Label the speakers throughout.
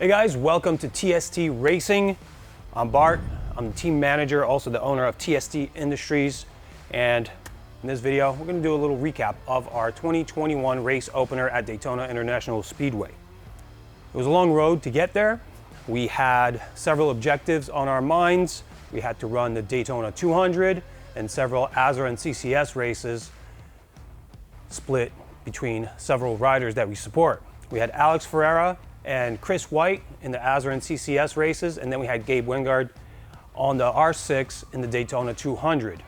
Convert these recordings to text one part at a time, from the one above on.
Speaker 1: Hey guys, welcome to TST Racing. I'm Bart. I'm the team manager, also the owner of TST Industries. And in this video, we're going to do a little recap of our 2021 race opener at Daytona International Speedway. It was a long road to get there. We had several objectives on our minds. We had to run the Daytona 200 and several ASRA and CCS races split between several riders that we support. We had Alex Ferreira and Chris White in the ASRA and CCS races, and then we had Gabe Wingard on the R6 in the Daytona 200.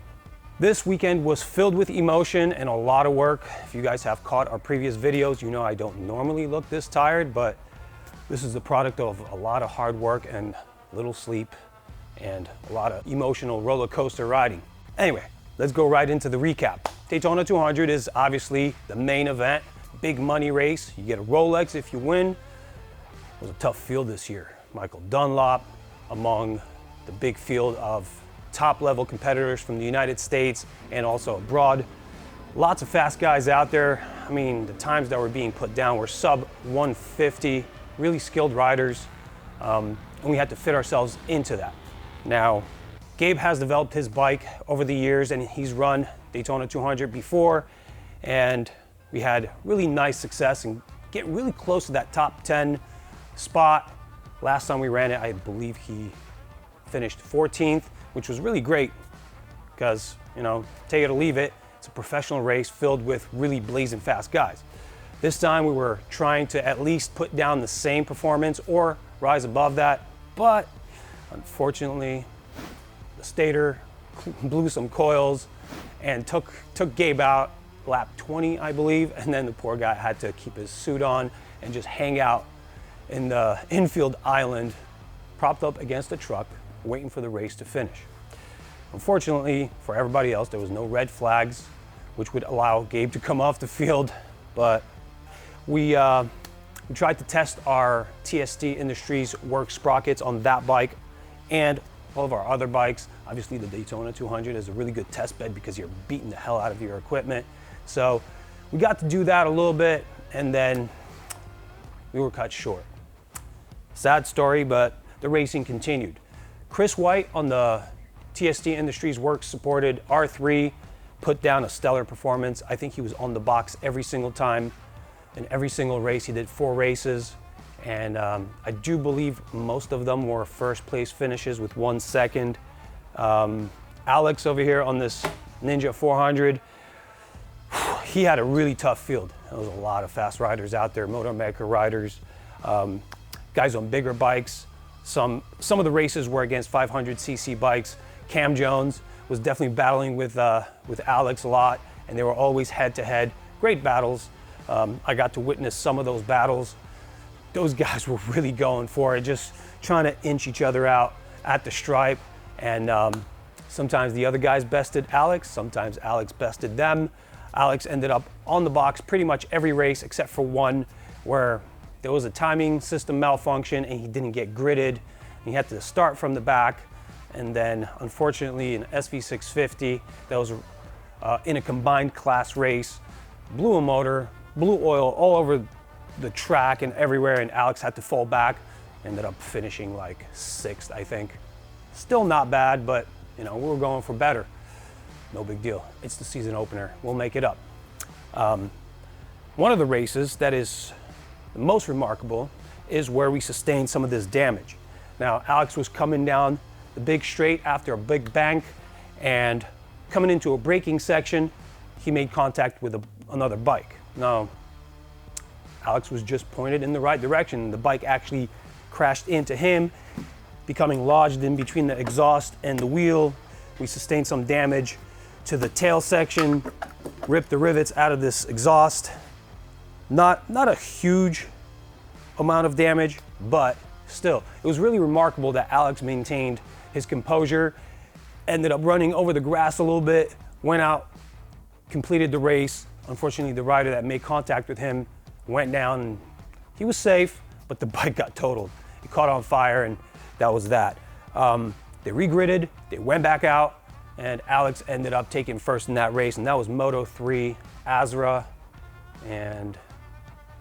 Speaker 1: This weekend was filled with emotion and a lot of work. If you guys have caught our previous videos, you know I don't normally look this tired, but this is the product of a lot of hard work and little sleep and a lot of emotional roller coaster riding. Anyway, let's go right into the recap. Daytona 200 is obviously the main event, big money race. You get a Rolex if you win. It was a tough field this year. Michael Dunlop among the big field of top level competitors from the United States and also abroad. Lots of fast guys out there. I mean, the times that were being put down were sub 150, really skilled riders. And we had to fit ourselves into that. Now, Gabe has developed his bike over the years and he's run Daytona 200 before, and we had really nice success and get really close to that top 10 spot. Last time we ran it, I believe he finished 14th, which was really great because, you know, take it or leave it, it's a professional race filled with really blazing fast guys. This time we were trying to at least put down the same performance or rise above that, but unfortunately, the stator blew some coils and took Gabe out lap 20, I believe, and then the poor guy had to keep his suit on and just hang out in the infield island, propped up against a truck, waiting for the race to finish. Unfortunately, for everybody else, there was no red flags, which would allow Gabe to come off the field, but we tried to test our TST Industries work sprockets on that bike and all of our other bikes. Obviously, the Daytona 200 is a really good test bed because you're beating the hell out of your equipment. So we got to do that a little bit, and then we were cut short. Sad story, but the racing continued. Chris White on the TST Industries work supported R3 put down a stellar performance. I think he was on the box every single time. In every single race, he did 4 races. And I do believe most of them were first place finishes with 1 second. Alex over here on this Ninja 400, he had a really tough field. There was a lot of fast riders out there, motor maker riders, guys on bigger bikes. Some of the races were against 500cc bikes. Cam Jones was definitely battling with Alex a lot, and they were always head-to-head. Great battles. I got to witness some of those battles. Those guys were really going for it, just trying to inch each other out at the stripe. And sometimes the other guys bested Alex, sometimes Alex bested them. Alex ended up on the box pretty much every race except for one where there was a timing system malfunction and he didn't get gridded. He had to start from the back. And then unfortunately an SV650 that was in a combined class race, blew a motor, blew oil all over the track and everywhere, and Alex had to fall back. Ended up finishing like 6th, I think. Still not bad, but you know, we were going for better. No big deal. It's the season opener. We'll make it up. One of the races that is the most remarkable is where we sustained some of this damage. Now, Alex was coming down the big straight after a big bank, and coming into a braking section, he made contact with another bike. Now, Alex was just pointed in the right direction. The bike actually crashed into him, becoming lodged in between the exhaust and the wheel. We sustained some damage to the tail section, ripped the rivets out of this exhaust. Not a huge amount of damage, but still, it was really remarkable that Alex maintained his composure, ended up running over the grass a little bit, went out, completed the race. Unfortunately, the rider that made contact with him went down, and he was safe, but the bike got totaled. It caught on fire, and that was that. They regridded, they went back out, and Alex ended up taking first in that race, and that was Moto 3 ASRA, and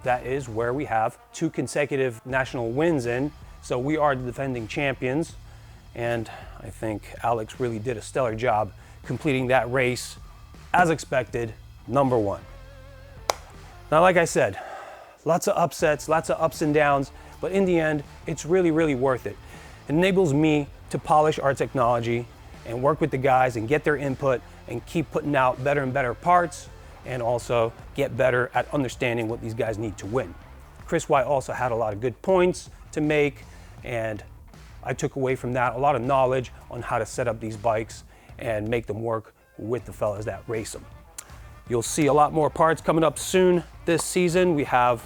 Speaker 1: that is where we have 2 consecutive national wins in. So we are the defending champions. And I think Alex really did a stellar job completing that race as expected, number 1. Now, like I said, lots of upsets, lots of ups and downs, but in the end, it's really, really worth it. It enables me to polish our technology and work with the guys and get their input and keep putting out better and better parts, and also get better at understanding what these guys need to win. Chris White also had a lot of good points to make, and I took away from that a lot of knowledge on how to set up these bikes and make them work with the fellas that race them. You'll see a lot more parts coming up soon this season. We have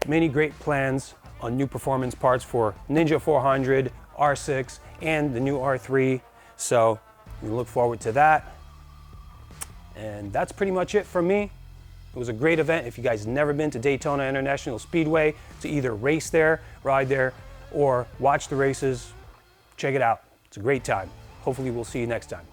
Speaker 1: many great plans on new performance parts for Ninja 400, R6, and the new R3. So we look forward to that. And that's pretty much it from me. It was a great event. If you guys have never been to Daytona International Speedway to either race there, ride there, or watch the races, check it out. It's a great time. Hopefully we'll see you next time.